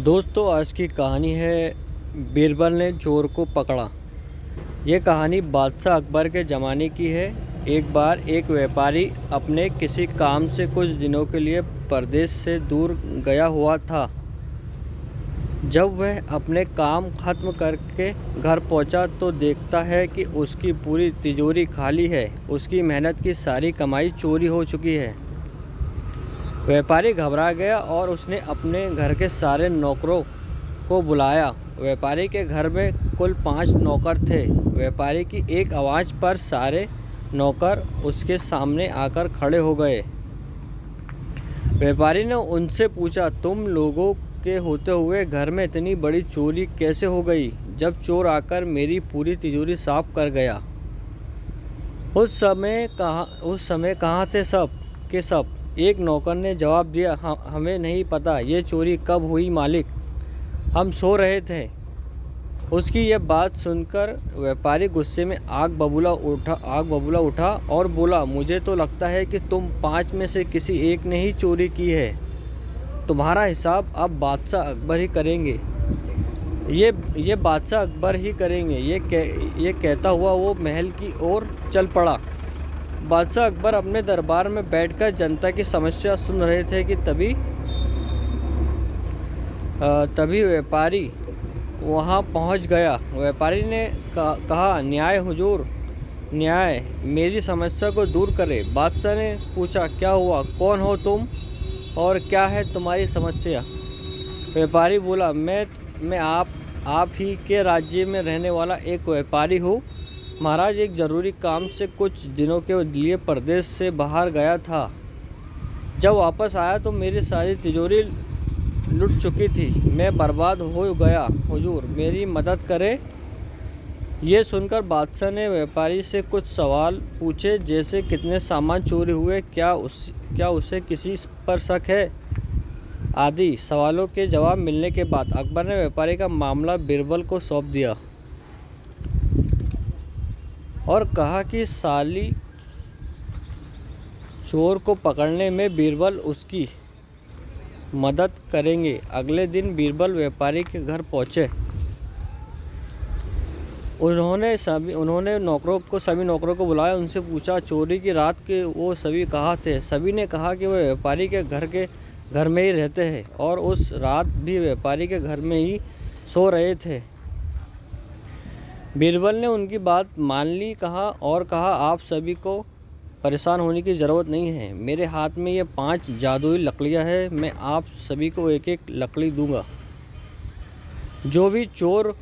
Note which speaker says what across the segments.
Speaker 1: दोस्तों आज की कहानी है बीरबल ने चोर को पकड़ा। ये कहानी बादशाह अकबर के ज़माने की है। एक बार एक व्यापारी अपने किसी काम से कुछ दिनों के लिए परदेश से दूर गया हुआ था। जब वह अपने काम खत्म करके घर पहुंचा तो देखता है कि उसकी पूरी तिजोरी खाली है। उसकी मेहनत की सारी कमाई चोरी हो चुकी है। व्यापारी घबरा गया और उसने अपने घर के सारे नौकरों को बुलाया। व्यापारी के घर में कुल 5 नौकर थे। व्यापारी की एक आवाज़ पर सारे नौकर उसके सामने आकर खड़े हो गए। व्यापारी ने उनसे पूछा, तुम लोगों के होते हुए घर में इतनी बड़ी चोरी कैसे हो गई, जब चोर आकर मेरी पूरी तिजोरी साफ कर गया? उस समय कहाँ थे सब के सब? एक नौकर ने जवाब दिया, हमें नहीं पता ये चोरी कब हुई मालिक, हम सो रहे थे। उसकी यह बात सुनकर व्यापारी गुस्से में आग बबूला उठा और बोला, मुझे तो लगता है कि तुम 5 में से किसी एक ने ही चोरी की है। तुम्हारा हिसाब अब बादशाह अकबर ही करेंगे। ये बादशाह अकबर ही करेंगे। ये कहता हुआ वो महल की ओर चल पड़ा। बादशाह अकबर अपने दरबार में बैठकर जनता की समस्या सुन रहे थे कि तभी व्यापारी वहां पहुंच गया। व्यापारी ने कहा, न्याय हुजूर, न्याय, मेरी समस्या को दूर करे। बादशाह ने पूछा, क्या हुआ, कौन हो तुम और क्या है तुम्हारी समस्या? व्यापारी बोला, मैं आप ही के राज्य में रहने वाला एक व्यापारी हूँ। महाराज, एक ज़रूरी काम से कुछ दिनों के लिए परदेश से बाहर गया था। जब वापस आया तो मेरी सारी तिजोरी लुट चुकी थी। मैं बर्बाद हो गया। हुजूर, मेरी मदद करें। ये सुनकर बादशाह ने व्यापारी से कुछ सवाल पूछे, जैसे कितने सामान चोरी हुए, क्या उसे किसी पर शक है, आदि सवालों के जवाब मिलने के बाद अकबर ने व्यापारी का मामला बीरबल को सौंप दिया और कहा कि साली चोर को पकड़ने में बीरबल उसकी मदद करेंगे। अगले दिन बीरबल व्यापारी के घर पहुंचे। उन्होंने सभी नौकरों को बुलाया। उनसे पूछा, चोरी की रात के वो सभी कहाँ थे? सभी ने कहा कि वे व्यापारी के घर में ही रहते हैं और उस रात भी व्यापारी के घर में ही सो रहे थे। बीरबल ने उनकी बात मान ली। कहा, आप सभी को परेशान होने की ज़रूरत नहीं है। मेरे हाथ में ये 5 जादुई लकड़ियाँ हैं। मैं आप सभी को एक एक लकड़ी दूंगा। जो भी चोर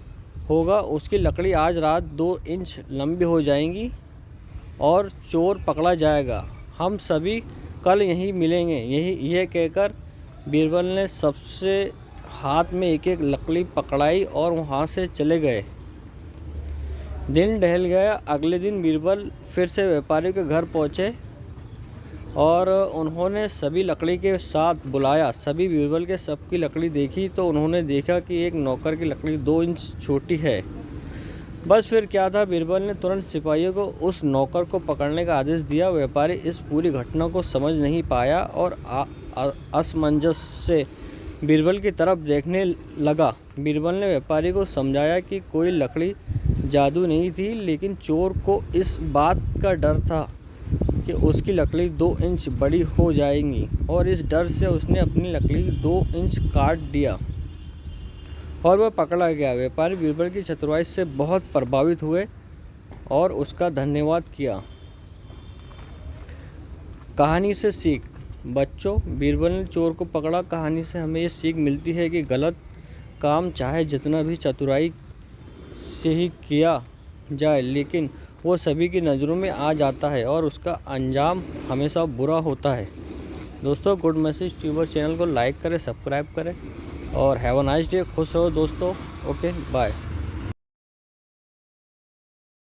Speaker 1: होगा उसकी लकड़ी आज रात 2 इंच लंबी हो जाएगी और चोर पकड़ा जाएगा। हम सभी कल यहीं मिलेंगे। यह कहकर बीरबल ने सबसे हाथ में एक एक लकड़ी पकड़ाई और वहाँ से चले गए। दिन ढल गया। अगले दिन बीरबल फिर से व्यापारी के घर पहुँचे और उन्होंने सभी लकड़ी के साथ बुलाया। सभी बीरबल के सबकी लकड़ी देखी तो उन्होंने देखा कि एक नौकर की लकड़ी 2 इंच छोटी है। बस फिर क्या था, बीरबल ने तुरंत सिपाहियों को उस नौकर को पकड़ने का आदेश दिया। व्यापारी इस पूरी घटना को समझ नहीं पाया और असमंजस से बीरबल की तरफ देखने लगा। बीरबल ने व्यापारी को समझाया कि कोई लकड़ी जादू नहीं थी, लेकिन चोर को इस बात का डर था कि उसकी लकड़ी 2 इंच बड़ी हो जाएगी और इस डर से उसने अपनी लकड़ी 2 इंच काट दिया और वह पकड़ा गया। व्यापारी बीरबल की चतुराई से बहुत प्रभावित हुए और उसका धन्यवाद किया। कहानी से सीख। बच्चों, बीरबल ने चोर को पकड़ा। कहानी से हमें ये सीख मिलती है कि गलत काम चाहे जितना भी चतुराई से ही किया जाए, लेकिन वो सभी की नज़रों में आ जाता है और उसका अंजाम हमेशा बुरा होता है। दोस्तों, गुड मैसेज ट्यूबर चैनल को लाइक करें, सब्सक्राइब करें और हैव अ नाइस डे। खुश रहो दोस्तों। Okay, bye.